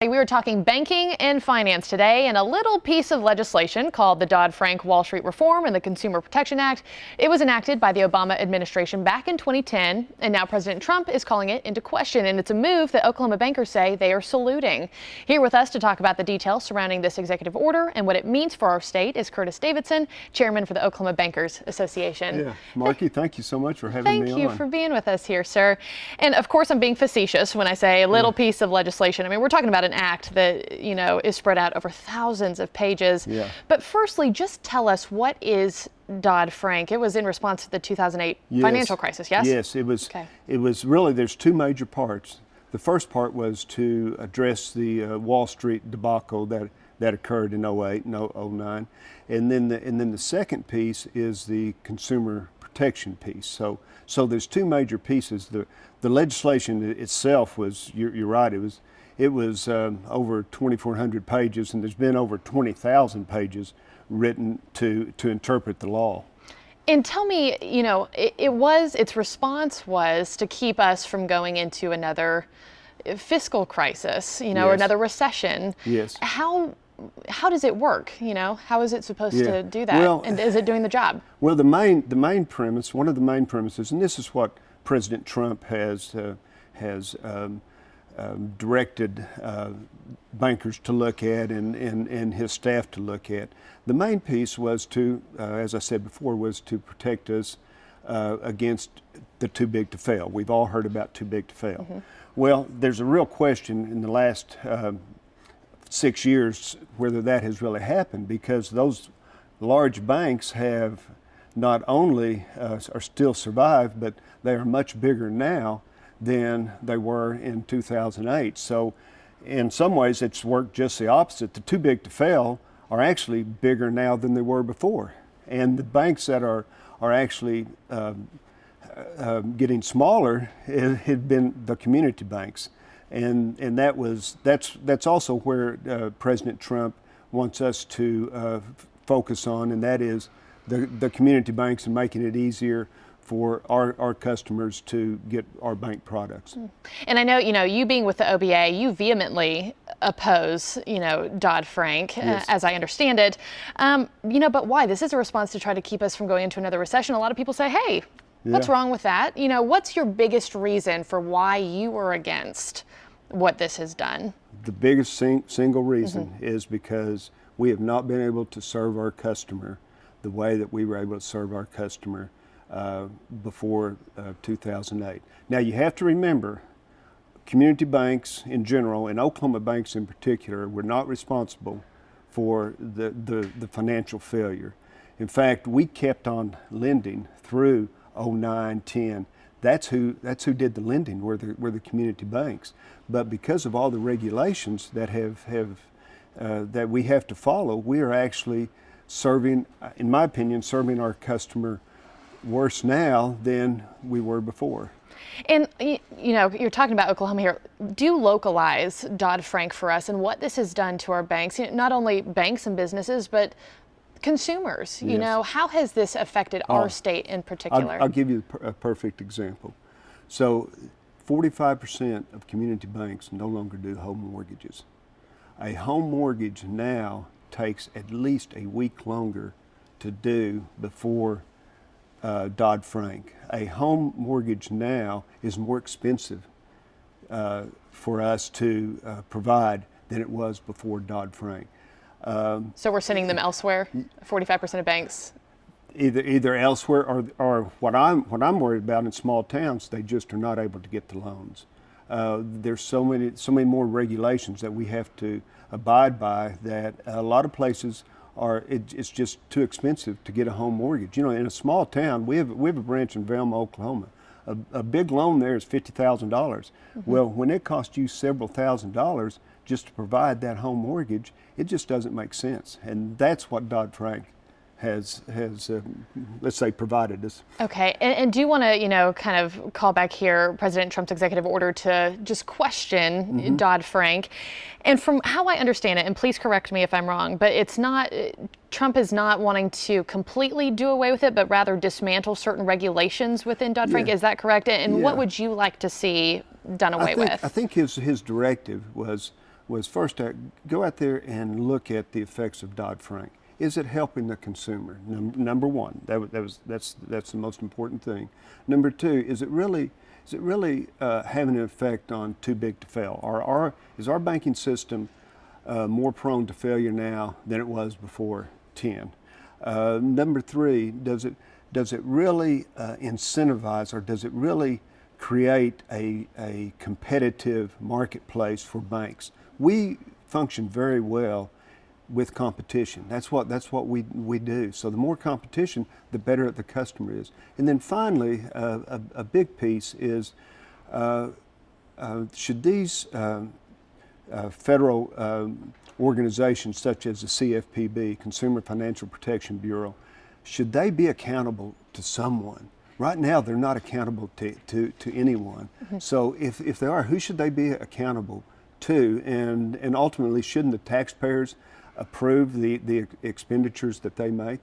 We were talking banking and finance today, and a little piece of legislation called the Dodd-Frank Wall Street Reform and the Consumer Protection Act. It was enacted by the Obama administration back in 2010, and now President Trump is calling it into question. And it's a move that Oklahoma bankers say they are saluting. Here with us to talk about the details surrounding this executive order and what it means for our state is Curtis Davidson, chairman for the Oklahoma Bankers Association. Yeah, Marky, thank you so much for having me on. Thank you for being with us here, sir. And of course, I'm being facetious when I say a little piece of legislation. I mean, we're talking about an act that, you know, is spread out over thousands of pages. Yeah. But firstly, just tell us, what is Dodd-Frank? It was in response to the 2008 financial crisis, yes? Yes, it was. Okay. It was really, there's two major parts. The first part was to address the Wall Street debacle that occurred in 08 and 09. And then the second piece is the consumer protection piece. So there's two major pieces. The legislation itself was, you're right, it was over 2,400 pages, and there's been over 20,000 pages written to interpret the law. And tell me, you know, its response was to keep us from going into another fiscal crisis, you know, or another recession. Yes. How does it work? You know, how is it supposed to do that? Well, and is it doing the job? Well, the main premise, one of the main premises, and this is what President Trump has directed bankers to look at and his staff to look at. The main piece was to, as I said before, was to protect us against the too big to fail. We've all heard about too big to fail. Mm-hmm. Well, there's a real question in the last 6 years whether that has really happened, because those large banks have not only are still survived, but they are much bigger now than they were in 2008. So in some ways it's worked just the opposite. The too big to fail are actually bigger now than they were before. And the banks that are actually getting smaller had been the community banks. And that's also where President Trump wants us to focus on, and that is the community banks and making it easier for our customers to get our bank products. And I know, you know, you being with the OBA, you vehemently oppose, you know, Dodd-Frank, as I understand it. You know, but why? This is a response to try to keep us from going into another recession. A lot of people say, hey, what's wrong with that? You know, what's your biggest reason for why you are against what this has done? The biggest single reason is because we have not been able to serve our customer the way that we were able to serve our customer before 2008. Now, you have to remember, community banks in general, and Oklahoma banks in particular, were not responsible for the financial failure. In fact, we kept on lending through 09, 10. That's who did the lending, were the community banks. But because of all the regulations that that we have to follow, we are actually serving, in my opinion, serving our customer worse now than we were before. And, you know, you're talking about Oklahoma here. Do localize Dodd-Frank for us and what this has done to our banks, you know, not only banks and businesses, but consumers. You know, how has this affected our state in particular? I'll give you a perfect example. So 45% of community banks no longer do home mortgages. A home mortgage now takes at least a week longer to do before Dodd-Frank. A home mortgage now is more expensive for us to provide than it was before Dodd-Frank. So we're sending them elsewhere. 45% of banks. Either elsewhere, or what I'm worried about, in small towns, they just are not able to get the loans. There's so many more regulations that we have to abide by that a lot of places it's just too expensive to get a home mortgage. You know, in a small town, we have a branch in Velma, Oklahoma. A big loan there is $50,000. Well, when it costs you several $1,000s just to provide that home mortgage, it just doesn't make sense. And that's what Dodd-Frank has let's say, provided us. Okay, and do you want to, you know, kind of call back here President Trump's executive order to just question Dodd-Frank? And from how I understand it, and please correct me if I'm wrong, but it's not, Trump is not wanting to completely do away with it, but rather dismantle certain regulations within Dodd-Frank. Is that correct? And what would you like to see done away with? I think his directive was was first go out there and look at the effects of Dodd-Frank. Is it helping the consumer? Number one, that's the most important thing. Number two, is it really having an effect on too big to fail? Is our banking system more prone to failure now than it was before 10? Number three, does it really incentivize, or does it really create a competitive marketplace for banks? We function very well with competition. That's what we do. So the more competition, the better the customer is. And then finally, a big piece is should these federal organizations such as the CFPB, Consumer Financial Protection Bureau, should they be accountable to someone? Right now, they're not accountable to anyone. Mm-hmm. So if they are, who should they be accountable to? And ultimately, shouldn't the taxpayers approve the expenditures that they make?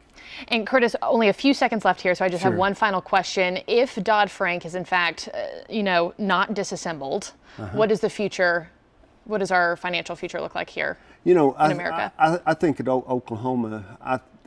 And Curtis, only a few seconds left here, so I just have one final question. If Dodd-Frank is in fact, not disassembled, what is the future? What does our financial future look like here in America? I think at Oklahoma,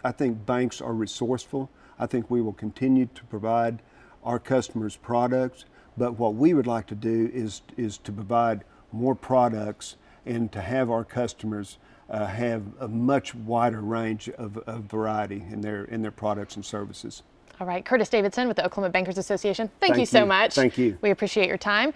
I think banks are resourceful. I think we will continue to provide our customers products, but what we would like to do is to provide more products and to have our customers have a much wider range of variety in their products and services. All right, Curtis Davidson with the Oklahoma Bankers Association. Thank you so much. Thank you. We appreciate your time.